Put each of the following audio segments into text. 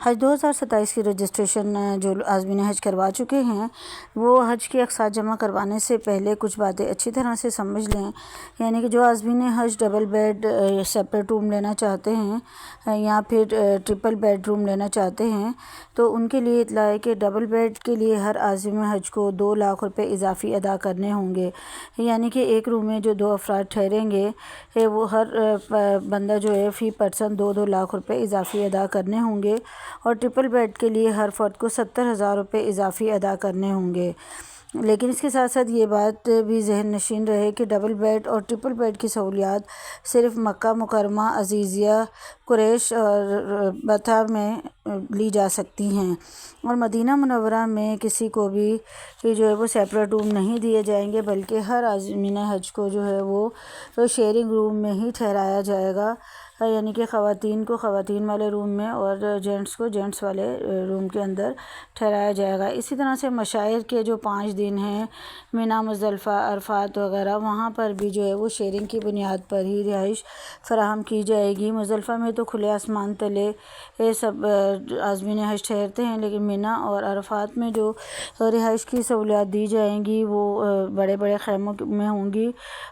حج 2027 کی رجسٹریشن جو عازمین حج کروا چکے ہیں وہ حج کے اقساط جمع کروانے سے پہلے کچھ باتیں اچھی طرح سے سمجھ لیں۔ یعنی کہ جو عازمین حج ڈبل بیڈ سیپریٹ روم لینا چاہتے ہیں یا پھر ٹرپل بیڈ روم لینا چاہتے ہیں تو ان کے لیے اطلاع ہے کہ ڈبل بیڈ کے لیے ہر عازم حج کو 2 لاکھ روپے اضافی ادا کرنے ہوں گے۔ یعنی کہ ایک روم میں جو 2 افراد ٹھہریں گے وہ ہر بندہ جو ہے فی پرسن 2 لاکھ روپے اضافی ادا کرنے ہوں گے، اور ٹرپل بیڈ کے لیے ہر فرد کو 70,000 روپے اضافی ادا کرنے ہوں گے۔ لیکن اس کے ساتھ ساتھ یہ بات بھی ذہن نشین رہے کہ ڈبل بیڈ اور ٹرپل بیڈ کی سہولیات صرف مکہ مکرمہ، عزیزیہ، قریش اور بطح میں لی جا سکتی ہیں، اور مدینہ منورہ میں کسی کو بھی جو ہے وہ سیپریٹ روم نہیں دیے جائیں گے، بلکہ ہر عازمین حج کو جو ہے وہ شیئرنگ روم میں ہی ٹھہرایا جائے گا۔ یعنی کہ خواتین کو خواتین والے روم میں اور جینٹس کو جینٹس والے روم کے اندر ٹھہرایا جائے گا۔ اسی طرح سے مشاعر کے جو 5 دن ہیں مینا، مزدلفہ، عرفات وغیرہ، وہاں پر بھی جو ہے وہ شیئرنگ کی بنیاد پر ہی رہائش فراہم کی جائے گی۔ مزدلفہ میں تو کھلے آسمان تلے سب عازمین حج ٹھہرتے ہیں، لیکن مینا اور عرفات میں جو رہائش کی سہولیات دی جائیں گی وہ بڑے بڑے خیموں میں ہوں گی،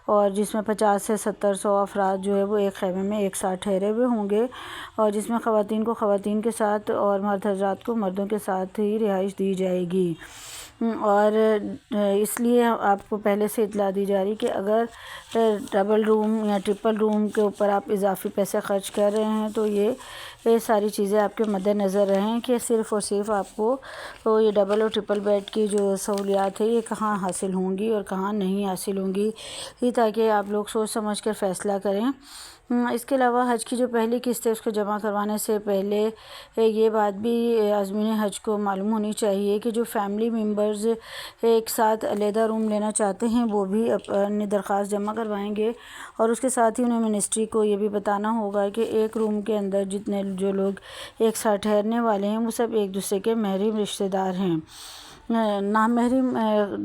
اور جس میں 50 سے 100 افراد جو ہے وہ ایک خیمے میں ایک ساتھ ٹھہرے ہوئے ہوں گے، اور جس میں خواتین کو خواتین کے ساتھ اور مرد حضرات کو مردوں کے ساتھ ہی رہائش دی جائے گی۔ اور اس لیے آپ کو پہلے سے اطلاع دی جا رہی کہ اگر ڈبل روم یا ٹرپل روم کے اوپر آپ اضافی پیسے خرچ کر رہے ہیں تو یہ ساری چیزیں آپ کے مد نظر رہیں کہ صرف اور صرف آپ کو یہ ڈبل اور ٹرپل بیڈ کی جو سہولیات ہے یہ کہاں حاصل ہوں گی اور کہاں نہیں حاصل ہوں گی، یہ تاکہ آپ لوگ سوچ سمجھ کر فیصلہ کریں۔ اس کے علاوہ حج کی جو پہلی قسط ہے اس کو جمع کروانے سے پہلے یہ بات بھی عازمین حج کو معلوم ہونی چاہیے کہ جو فیملی ممبرز ایک ساتھ علیحدہ روم لینا چاہتے ہیں وہ بھی اپنی درخواست جمع کروائیں گے، اور اس کے ساتھ ہی انہیں منسٹری کو یہ بھی بتانا ہوگا کہ ایک روم کے اندر جتنے جو لوگ ایک ساتھ ٹھہرنے والے ہیں وہ سب ایک دوسرے کے محرم رشتہ دار ہیں۔ نامحرم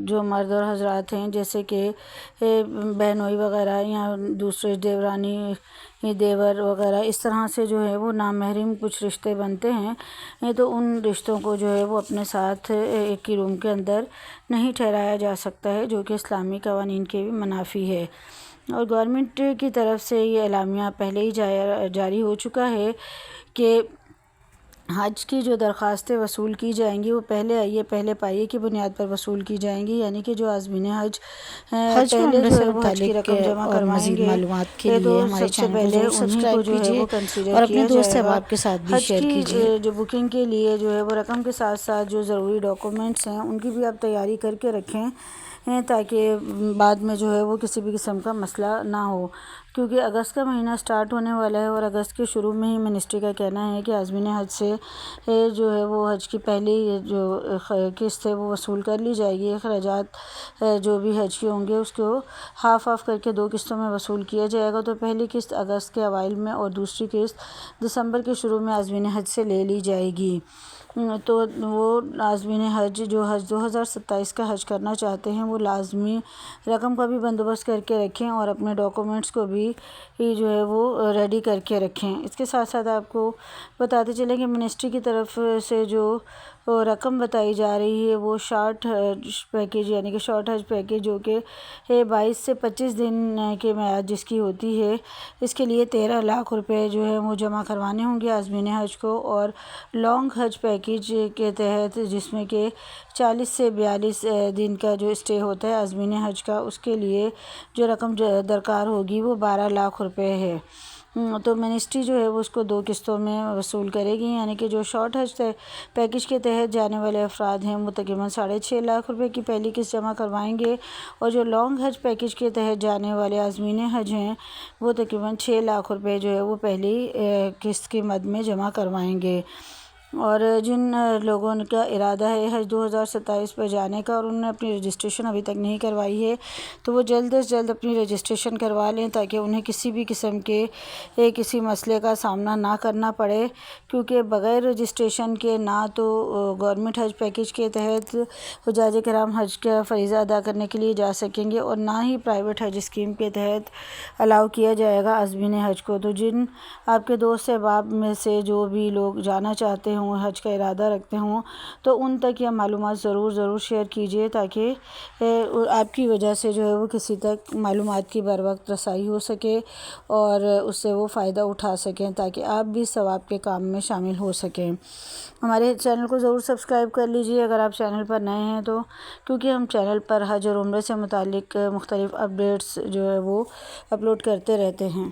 جو مرد اور حضرات ہیں جیسے کہ بہنوئی وغیرہ یا دوسرے دیورانی دیور وغیرہ، اس طرح سے جو ہے وہ نامحرم کچھ رشتے بنتے ہیں تو ان رشتوں کو جو ہے وہ اپنے ساتھ ایک ہی روم کے اندر نہیں ٹھہرایا جا سکتا ہے، جو کہ اسلامی قوانین کے بھی منافی ہے۔ اور گورنمنٹ کی طرف سے یہ اعلامیہ پہلے ہی جاری ہو چکا ہے کہ حج کی جو درخواستیں وصول کی جائیں گی وہ پہلے آئیے پہلے پائیے کی بنیاد پر وصول کی جائیں گی، یعنی کہ جو عازمین حج پہلے جو ہے وہ حج کی رقم جمع کروائیں گے معلومات کے لیے تو ہمارے سب سے چینل کو پہلے ضرور انہیں سبسکرائب کو جو ہے کیجیے وہ کنسیڈر اور اپنے کیا دوست جائے گا۔ احباب کے ساتھ بھی حج شیئر کی کیجیے۔ جو بکنگ کے لیے جو ہے وہ رقم کے ساتھ ساتھ جو ضروری ڈاکومنٹس ہیں ان کی بھی آپ تیاری کر کے رکھیں تاکہ بعد میں جو ہے وہ کسی بھی قسم کا مسئلہ نہ ہو، کیونکہ اگست کا مہینہ سٹارٹ ہونے والا ہے، اور اگست کے شروع میں ہی منسٹری کا کہنا ہے کہ عازمین حج سے جو ہے وہ حج کی پہلی جو قسط ہے وہ وصول کر لی جائے گی۔ اخراجات جو بھی حج کے ہوں گے اس کو ہاف کر کے 2 قسطوں میں وصول کیا جائے گا، تو پہلی قسط اگست کے اوائل میں اور دوسری قسط دسمبر کے شروع میں عازمین حج سے لے لی جائے گی۔ تو وہ عازمین حج جو حج 2027 کا حج کرنا چاہتے ہیں وہ لازمی رقم کا بھی بندوبست کر کے رکھیں اور اپنے ڈاکومنٹس کو بھی جو ہے وہ ریڈی کر کے رکھیں۔ اس کے ساتھ ساتھ آپ کو بتاتے چلیں کہ منسٹری کی طرف سے جو رقم بتائی جا رہی ہے وہ شارٹ حج پیکیج یعنی کہ شارٹ حج پیکیج جو کہ 22 سے 25 دن کے میعاد جس کی ہوتی ہے، اس کے لیے 13 لاکھ روپے جو ہے وہ جمع کروانے ہوں گے عازمین حج کو، اور لانگ حج پیکیج کے تحت جس میں کہ 40 سے 42 دن کا جو اسٹے ہوتا ہے عازمین حج کا، اس کے لیے جو رقم درکار ہوگی وہ 12 لاکھ روپے ہے۔ تو منسٹری جو ہے وہ اس کو 2 قسطوں میں وصول کرے گی، یعنی کہ جو شارٹ حج پیکیج کے تحت جانے والے افراد ہیں وہ تقریباً 6.5 لاکھ روپے کی پہلی قسط جمع کروائیں گے، اور جو لانگ حج پیکیج کے تحت جانے والے عازمین حج ہیں وہ تقریباً 6 لاکھ روپے جو ہے وہ پہلی قسط کی مد میں جمع کروائیں گے۔ اور جن لوگوں کا ارادہ ہے حج 2027 پر جانے کا اور انہوں نے اپنی رجسٹریشن ابھی تک نہیں کروائی ہے تو وہ جلد از جلد اپنی رجسٹریشن کروا لیں تاکہ انہیں کسی بھی قسم کے کسی مسئلے کا سامنا نہ کرنا پڑے، کیونکہ بغیر رجسٹریشن کے نہ تو گورنمنٹ حج پیکیج کے تحت حجاج کرام حج کا فریضہ ادا کرنے کے لیے جا سکیں گے، اور نہ ہی پرائیویٹ حج اسکیم کے تحت الاؤ کیا جائے گا عازمین حج کو۔ تو جن آپ کے دوست احباب میں سے جو بھی لوگ جانا چاہتے ہوں، حج کا ارادہ رکھتے ہوں، تو ان تک یہ معلومات ضرور شیئر کیجیے تاکہ آپ کی وجہ سے جو ہے وہ کسی تک معلومات کی بر وقت رسائی ہو سکے اور اس سے وہ فائدہ اٹھا سکیں تاکہ آپ بھی ثواب کے کام میں شامل ہو سکیں۔ ہمارے چینل کو ضرور سبسکرائب کر لیجیے اگر آپ چینل پر نئے ہیں تو، کیونکہ ہم چینل پر حج اور عمرہ سے متعلق مختلف اپڈیٹس جو ہے وہ اپلوڈ کرتے رہتے ہیں۔